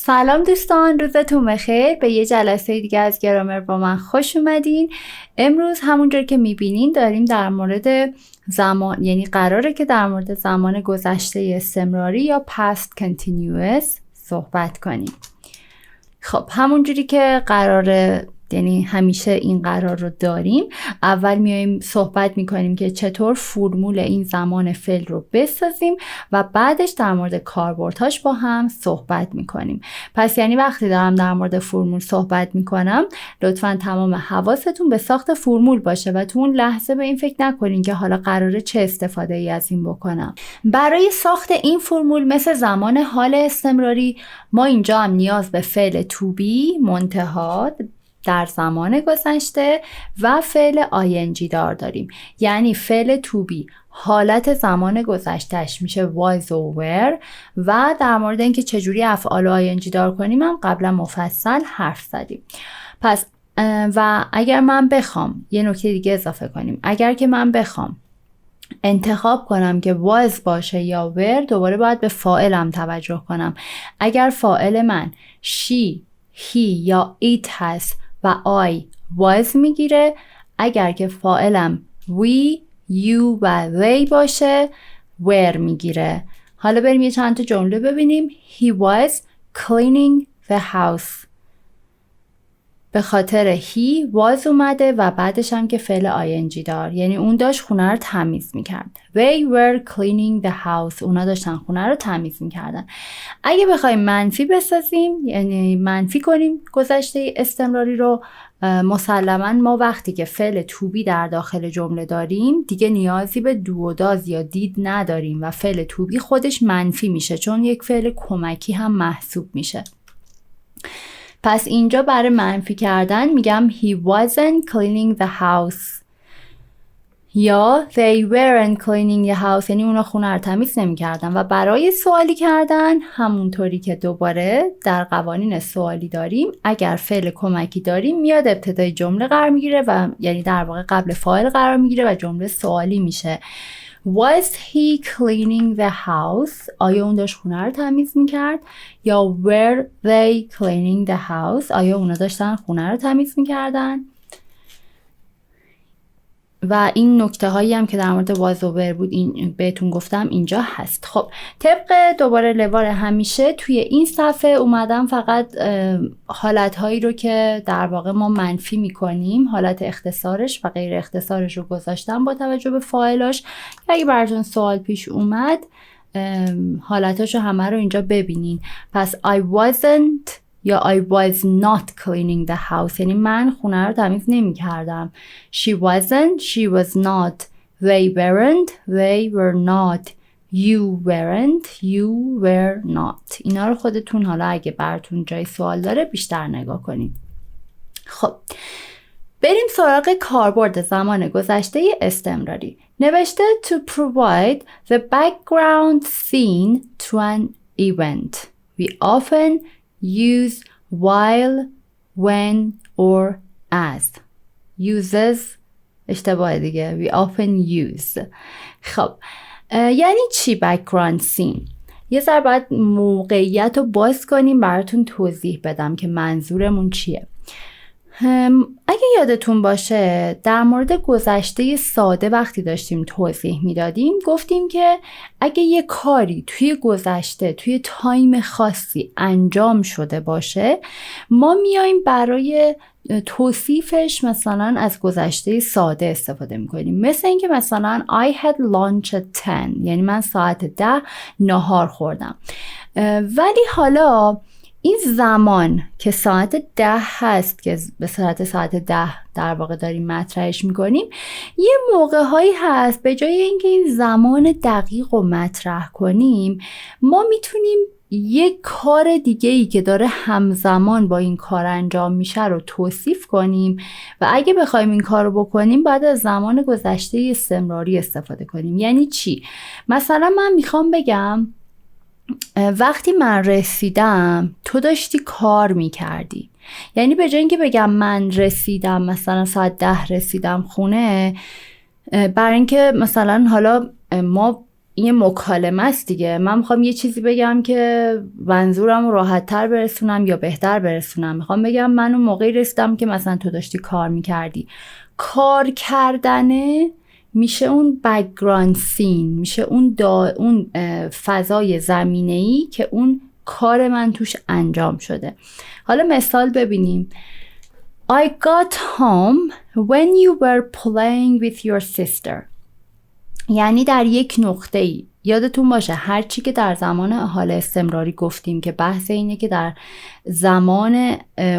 سلام دوستان، روزتون بخیر. به یه جلسه دیگه از گرامر با من خوش اومدین. امروز همونجور که میبینین داریم در مورد زمان، یعنی قراره که در مورد زمان گذشته استمراری یا past continuous صحبت کنیم. خب همونجوری که قراره، یعنی همیشه این قرار رو داریم، اول میایم صحبت میکنیم که چطور فرمول این زمان فعل رو بسازیم و بعدش در مورد کاربردهاش با هم صحبت میکنیم. پس یعنی وقتی دارم در مورد فرمول صحبت میکنم لطفاً تمام حواستون به ساخت فرمول باشه و تو اون لحظه به این فکر نکنین که حالا قراره چه استفاده ای از این بکنم. برای ساخت این فرمول مثل زمان حال استمراری ما اینجا هم نیاز به فعل to be منتها در زمان گذشته و فعل ing دار داریم. یعنی فعل to be حالت زمان گذشتهش میشه was or were و در مورد اینکه چجوری افعال ing دار کنیم هم قبلا مفصل حرف زدیم. پس و اگر من بخوام یه نکته دیگه اضافه کنیم، اگر که من بخوام انتخاب کنم که was باشه یا were، دوباره باید به فاعلم توجه کنم. اگر فاعل من she، he یا it هست و I was میگیره، اگر که فاعلم we، you و they باشه were میگیره. حالا بریم یه چند تا جمله ببینیم. He was cleaning the house. به خاطر he was اومده و بعدش هم که فعل ing دار، یعنی اون داشت خونه رو تمیز میکرد. They were cleaning the house. اونا داشتن خونه رو تمیز میکردن. اگه بخوایم منفی بسازیم، یعنی منفی کنیم گذشته استمراری رو، مسلماً ما وقتی که فعل to be در داخل جمله داریم دیگه نیازی به do و does یا did نداریم و فعل to be خودش منفی میشه چون یک فعل کمکی هم محسوب میشه. پس اینجا برای منفی کردن میگم he wasn't cleaning the house یا they weren't cleaning the house، یعنی اونا خونه رو تمیز نمی کردن. و برای سوالی کردن همونطوری که دوباره در قوانین سوالی داریم، اگر فعل کمکی داریم میاد ابتدای جمله قرار میگیره و یعنی در واقع قبل فاعل قرار میگیره و جمله سوالی میشه. Was he cleaning the house؟ آیا اون داشت خونه رو تمیز میکرد؟ یا were they cleaning the house؟ آیا اونا داشتن خونه رو تمیز میکردن؟ و این نکته هایی هم که در مورد was و were بود این بهتون گفتم اینجا هست. خب طبق دوباره روال همیشه توی این صفحه اومدم فقط حالت هایی رو که در واقع ما منفی میکنیم، حالت اختصارش و غیر اختصارش رو گذاشتم با توجه به فاعلاش. اگه براتون سوال پیش اومد حالتاشو همه رو اینجا ببینین. پس I wasn't یا I was not cleaning the house، یعنی من خونه رو تمیز نمی کردم. She wasn't، she was not. They weren't، they were not. You weren't، you were not. اینا رو خودتون حالا اگه براتون جای سوال داره بیشتر نگاه کنید. خب بریم سراغ کاربرد زمان گذشته استمراری. نوشته to provide the background scene to an event. We often use while, when or as. Uses اشتباه دیگه. We often use. خب یعنی چی background scene؟ یه ذره باید موقعیت رو باز کنیم براتون توضیح بدم که منظورمون چیه. اگه یادتون باشه در مورد گذشته ساده وقتی داشتیم توضیح میدادیم گفتیم که اگه یه کاری توی گذشته توی تایم خاصی انجام شده باشه ما میایم برای توصیفش مثلا از گذشته ساده استفاده میکنیم. مثل اینکه مثلا I had lunch at 10، یعنی من ساعت 10 ناهار خوردم. ولی حالا این زمان که ساعت 10 هست که به صورت ساعت 10 در واقع داریم مطرحش میکنیم، یه موقع هایی هست به جای اینکه این زمان دقیق رو مطرح کنیم ما میتونیم یک کار دیگه ای که داره همزمان با این کار انجام میشه رو توصیف کنیم و اگه بخوایم این کار رو بکنیم باید از زمان گذشته استمراری استفاده کنیم. یعنی چی؟ مثلا من میخوام بگم وقتی من رسیدم تو داشتی کار میکردی. یعنی به جای اینکه بگم من رسیدم مثلا ساعت 10 رسیدم خونه، برای اینکه مثلا حالا ما این مکالمه است دیگه. من میخوام یه چیزی بگم که منظورم رو راحت تر برسونم یا بهتر برسونم. میخوام بگم من اون موقعی رسیدم که مثلا تو داشتی کار میکردی. کار کردنه میشه اون بک‌گراند سین، میشه اون فضای زمینه‌ای که اون کار من توش انجام شده. حالا مثال ببینیم. I got home when you were playing with your sister. یعنی در یک نقطه‌ای یادتون باشه هر چی که در زمان حال استمراری گفتیم که بحث اینه که در زمان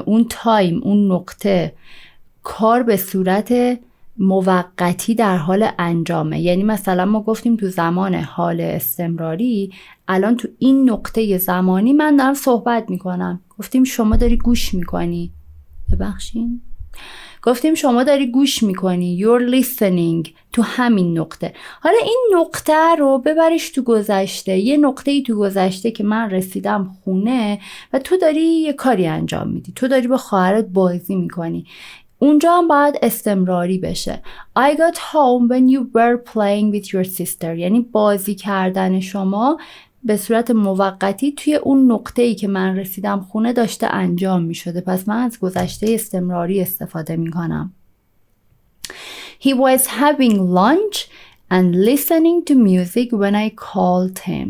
اون تایم، اون نقطه، کار به صورت موقتی در حال انجامه. یعنی مثلا ما گفتیم تو زمان حال استمراری، الان تو این نقطه زمانی من دارم صحبت میکنم. گفتیم شما داری گوش میکنی. ببخشین. گفتیم شما داری گوش میکنی. You're listening. تو همین نقطه. حالا این نقطه رو ببریش تو گذشته. یه نقطه‌ای تو گذشته که من رسیدم خونه و تو داری یه کاری انجام میدی. تو داری با خواهرت بازی میکنی. اونجا هم باید استمراری بشه. I got home when you were playing with your sister. یعنی بازی کردن شما به صورت موقتی توی اون نقطه‌ای که من رسیدم خونه داشته انجام می شده. پس من از گذشته استمراری استفاده می کنم. He was having lunch and listening to music when I called him.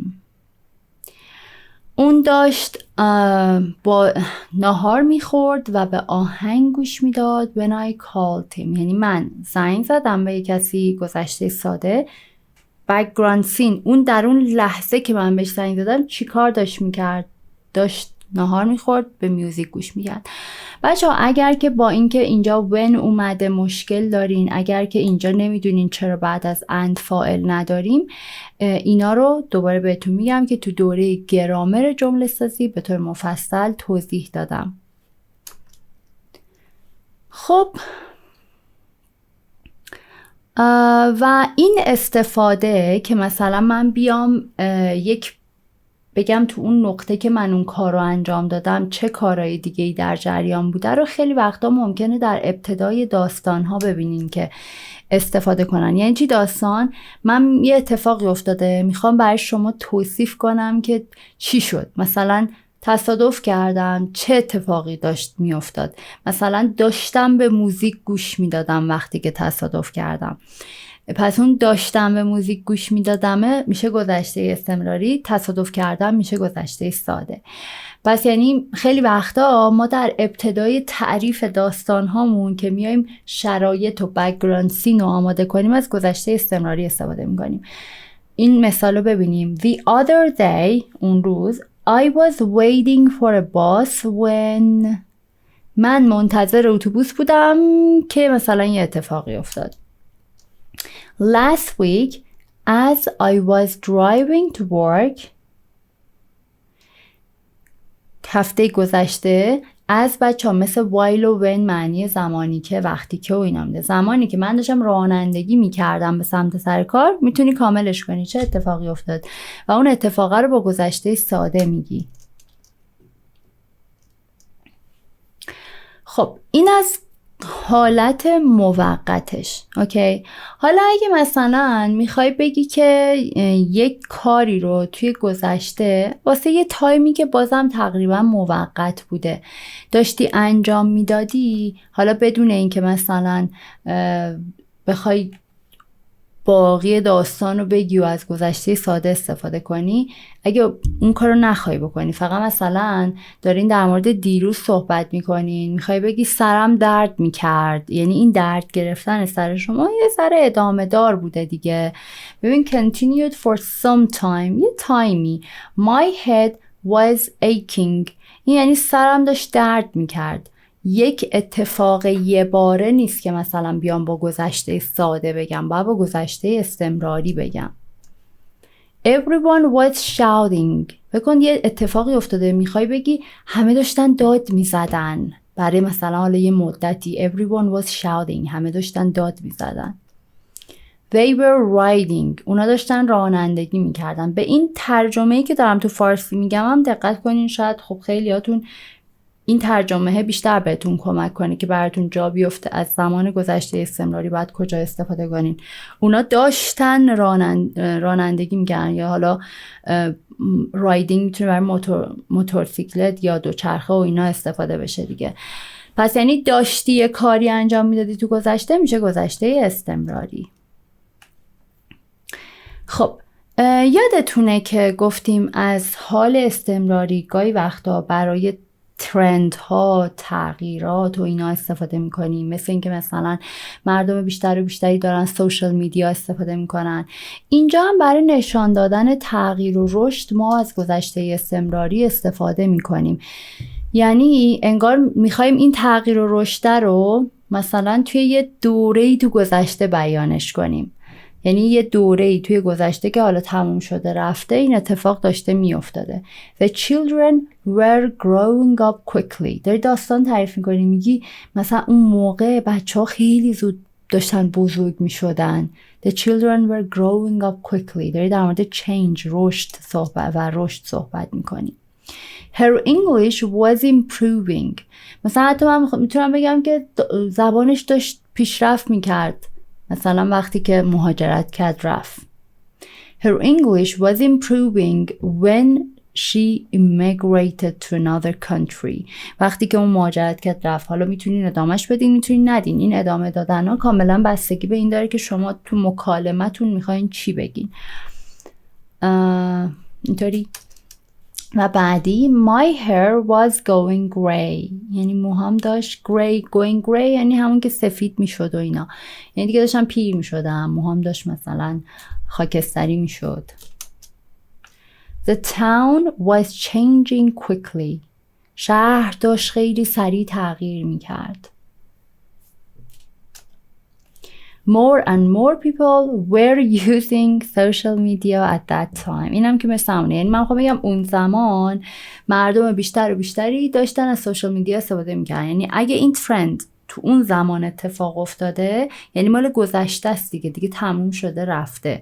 اون داشت با ناهار میخورد و به آهنگ گوش میداد. When I called him یعنی من زنگ زدم به کسی. گذشته ساده. background scene اون در اون لحظه که من بهش زنگ زدم چی کار داشت میکرد؟ داشت ناهار میخورد، به میوزیک گوش میکرد. بچه‌ها اگر که با اینکه اینجا when اومده مشکل دارین، اگر که اینجا نمیدونین چرا بعد از and فاعل نداریم، اینا رو دوباره بهتون میگم که تو دوره گرامر جمله سازی به طور مفصل توضیح دادم. خب و این استفاده که مثلا من بیام بگم تو اون نقطه که من اون کار رو انجام دادم چه کارهای دیگه‌ای در جریان بوده رو خیلی وقتا ممکنه در ابتدای داستان‌ها ببینین که استفاده کنن. یعنی چی داستان؟ من یه اتفاقی افتاده میخوام برای شما توصیف کنم که چی شد. مثلا تصادف کردم، چه اتفاقی داشت میافتاد. مثلا داشتم به موزیک گوش میدادم وقتی که تصادف کردم. پس اون داشتم به موزیک گوش میدادمه میشه گذشته استمراری. تصادف کردم میشه گذشته ساده. پس یعنی خیلی وقتا ما در ابتدای تعریف داستان هامون که میایم شرایط و بک‌گراند سین رو آماده کنیم از گذشته استمراری استفاده میکنیم. این مثال رو ببینیم. The other day اون روز I was waiting for a bus when من منتظر اتوبوس بودم که مثلا یه اتفاقی افتاد. Last week as I was driving to work هفته گذشته از بچه ها مثل while و when معنی زمانی که وقتی که و اینا میده. زمانی که من داشتم رانندگی میکردم به سمت سر کار میتونی کاملش کنی چه اتفاقی افتاد و اون اتفاقه رو با گذشته ساده میگی. خب این از حالت موقتش. اوکی. حالا اگه مثلا میخوای بگی که یک کاری رو توی گذشته واسه یه تایمی که بازم تقریبا موقت بوده داشتی انجام میدادی، حالا بدون اینکه مثلا بخوای باقی داستان رو بگی و از گذشته ساده استفاده کنی، اگه اون کار رو نخوای بکنی، فقط مثلا دارین در مورد دیروز صحبت میکنین، میخوای بگی سرم درد میکرد، یعنی این درد گرفتن سر شما یه ذره ادامه دار بوده دیگه. ببین continued for some time، یه تایمی. My head was aching، یعنی سرم داشت درد میکرد. یک اتفاق یه باره نیست که مثلا بیام با گذشته ساده بگم، باید با گذشته استمراری بگم. Everyone was shouting، بکن یه اتفاقی افتاده میخوای بگی همه داشتن داد میزدن برای مثلا حالا یه مدتی. Everyone was shouting، همه داشتن داد میزدن. They were riding، اونا داشتن رانندگی میکردن. به این ترجمه‌ای که دارم تو فارسی میگم هم دقت کنین، شاید خب خیلیاتون این ترجمه بیشتر بهتون کمک کنه که براتون جا بیفته از زمان گذشته استمراری باید کجا استفاده کنین. اونا داشتن رانندگی میگن، یا حالا رایدینگ میتونه برای موتورسیکلت یا دوچرخه و اینا استفاده بشه دیگه. پس یعنی داشتی یه کاری انجام میدادی تو گذشته، میشه گذشته استمراری. خب یادتونه که گفتیم از حال استمراری گاهی وقتا برای ترندها، تغییرات و اینا استفاده میکنیم، مثل اینکه مثلا مردم بیشتر و بیشتری دارن سوشال میدیا استفاده میکنن. اینجا هم برای نشان دادن تغییر و رشد ما از گذشته استمراری استفاده میکنیم. یعنی انگار میخوایم این تغییر و رشد رو مثلا توی یه دوره‌ای تو گذشته بیانش کنیم. یعنی یه دوره‌ای توی گذشته که حالا تموم شده رفته این اتفاق داشته میافتاده. The children were growing up quickly. داری داستان تعریف میکنی، میگی مثلا اون موقع بچه‌ها خیلی زود داشتن بزرگ میشدن. The children were growing up quickly. داری در مورد change، رشد صحبت میکنی. Her English was improving. مثلا حتی من میتونم بگم که زبانش داشت پیشرفت میکرد. مثلا وقتی که مهاجرت کرد رفت. Her English was improving when she immigrated to another country. وقتی که اون مهاجرت کرد رفت. حالا میتونین ادامهش بدین، میتونین ندین. این ادامه دادن ها کاملا بستگی به این داره که شما تو مکالمتون میخواین چی بگین. اینطوری. و بعدی my hair was going gray. یعنی موهام داشت going gray یعنی همون که سفید میشد و اینا. یعنی دیگه داشتم پیر میشدم، موهام داشت مثلا خاکستری میشد. The town was changing quickly. شهر داشت خیلی سریع تغییر میکرد. More and more people were using social media at that time. اینم که مثل همونه. یعنی من میخوام بگم اون زمان مردم بیشتر و بیشتری داشتن از سوشال میدیا استفاده میکردن. یعنی اگه این ترند تو اون زمان اتفاق افتاده یعنی مال گذشته است دیگه تموم شده رفته.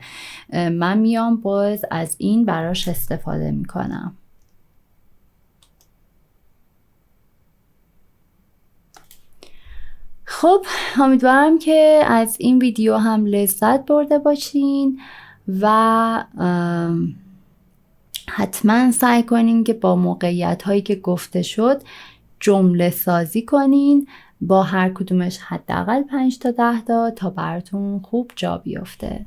من میام باز از این براش استفاده میکنم. خب امیدوارم که از این ویدیو هم لذت برده باشین و حتما سعی کنین که با موقعیت هایی که گفته شد جمله سازی کنین، با هر کدومش حداقل 5 تا 10 تا براتون خوب جا بیفته.